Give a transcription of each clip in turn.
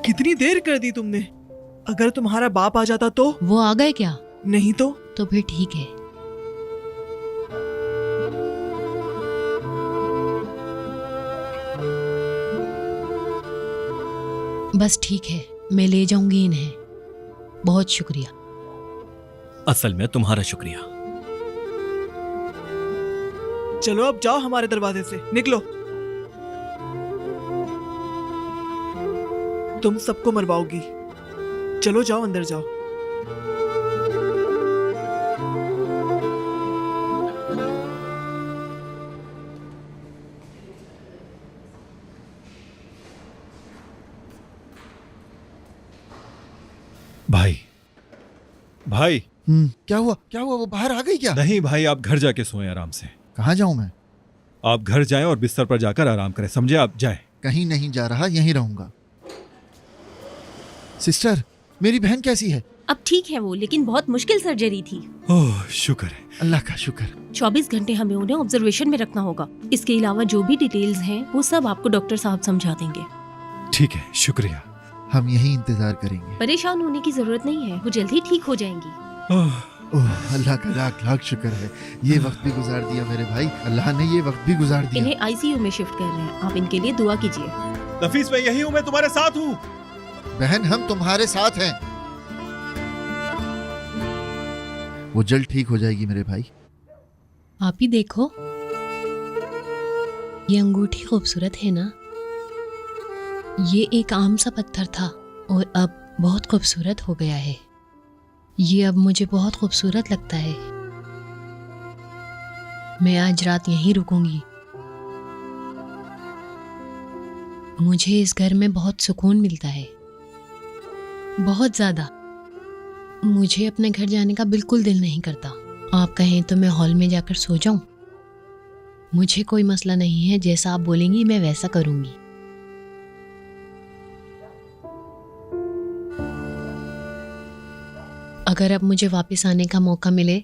कितनी देर कर दी तुमने। अगर तुम्हारा बाप आ जाता तो? वो आ गए क्या? नहीं तो फिर ठीक है। बस ठीक है, मैं ले जाऊंगी इन्हें। बहुत शुक्रिया। असल में तुम्हारा शुक्रिया। चलो अब जाओ हमारे दरवाजे से, निकलो। तुम सबको मरवाओगी। चलो जाओ, अंदर जाओ। भाई भाई। क्या हुआ क्या हुआ? वो बाहर आ गई क्या? नहीं भाई, आप घर जाके सोएं आराम से। कहाँ जाऊं मैं? आप घर जाएं और बिस्तर पर जाकर आराम करें, समझे? आप जाएं। कहीं नहीं जा रहा, यहीं रहूंगा। सिस्टर, मेरी बहन कैसी है? अब ठीक है वो, लेकिन बहुत मुश्किल सर्जरी थी। ओह शुक्र है। अल्लाह का शुक्र। 24 घंटे हमें उन्हें ऑब्जर्वेशन में रखना होगा। इसके अलावा जो भी डिटेल्स हैं वो सब आपको डॉक्टर साहब समझा देंगे। ठीक है, शुक्रिया। हम यहीं इंतजार करेंगे। परेशान होने की जरूरत नहीं है, वो जल्द ही ठीक हो जाएंगी। ओह अल्लाह का लाख लाख शुक्र है। ये वक्त भी गुजार दिया मेरे भाई, अल्लाह ने ये वक्त भी गुजार दिया। इन्हें आईसीयू में शिफ्ट कर रहे हैं, आप इनके लिए दुआ कीजिए। नफीस, मैं यही हूँ, मैं तुम्हारे साथ हूँ। बहन, हम तुम्हारे साथ हैं। वो जल्द ठीक हो जाएगी मेरे भाई। आप ही देखो, ये अंगूठी खूबसूरत है ना? ये एक आम सा पत्थर था और अब बहुत खूबसूरत हो गया है। ये अब मुझे बहुत खूबसूरत लगता है। मैं आज रात यहीं रुकूंगी। मुझे इस घर में बहुत सुकून मिलता है, बहुत ज्यादा। मुझे अपने घर जाने का बिल्कुल दिल नहीं करता। आप कहें तो मैं हॉल में जाकर सो जाऊं। मुझे कोई मसला नहीं है, जैसा आप बोलेंगी मैं वैसा करूंगी। अगर अब मुझे वापस आने का मौका मिले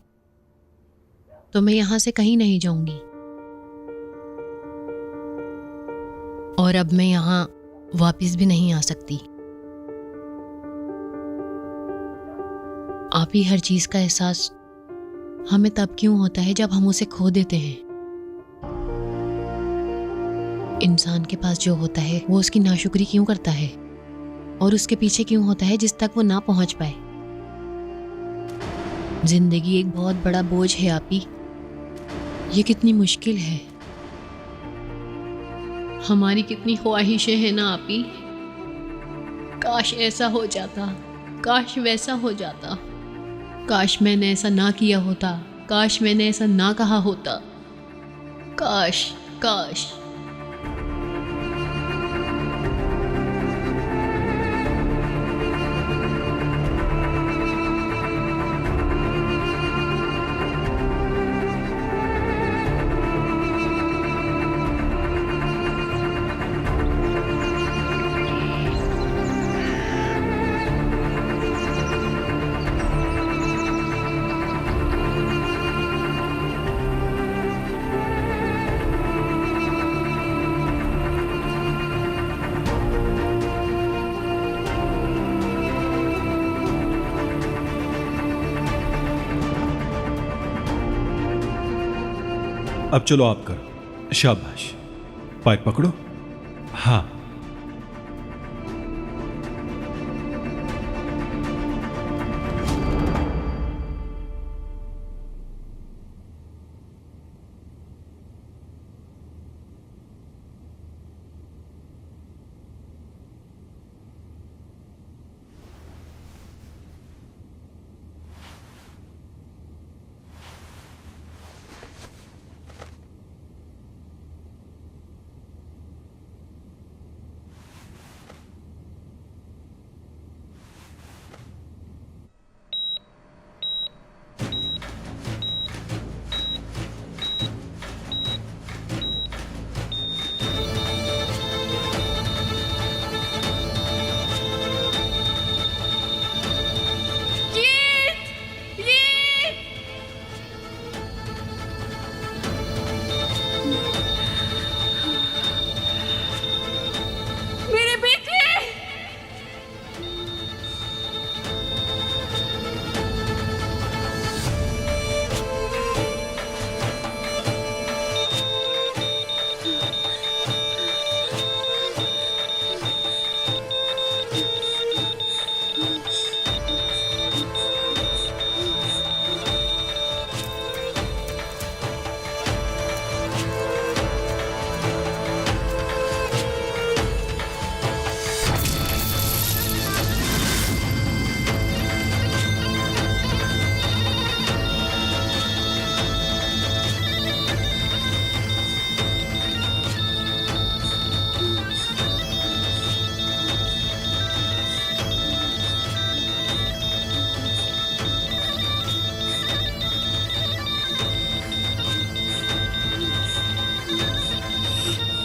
तो मैं यहां से कहीं नहीं जाऊंगी। और अब मैं यहां वापस भी नहीं आ सकती। आप ही हर चीज का एहसास हमें तब क्यों होता है जब हम उसे खो देते हैं। इंसान के पास जो होता है वो उसकी नाशुक्री क्यों करता है और उसके पीछे क्यों होता है जिस तक वो ना पहुंच पाए। जिंदगी एक बहुत बड़ा बोझ है आपी। ये कितनी मुश्किल है। हमारी कितनी ख्वाहिशें हैं ना आपी। काश ऐसा हो जाता, काश वैसा हो जाता, काश मैंने ऐसा ना किया होता, काश मैंने ऐसा ना कहा होता, काश काश। अब चलो आप करो। शाबाश, पाइप पकड़ो। हाँ,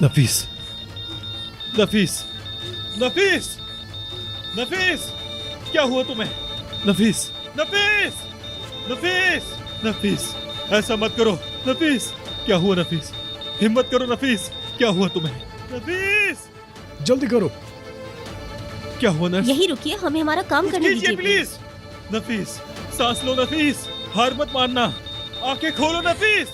नफीस, नफीस, नफीस, नफीस, क्या हुआ तुम्हें? नफीस, नफीस, नफीस, नफीस, ऐसा मत करो नफीस। क्या हुआ नफीस? हिम्मत करो नफीस, क्या हुआ तुम्हें? नफीस, जल्दी करो। क्या हुआ नर्स? यही रुकिए, हमें हमारा काम करने कीजिए दीजिए प्लीज। नफीस, सांस लो नफीस, हार मत मानना, आंखें खोलो नफीस।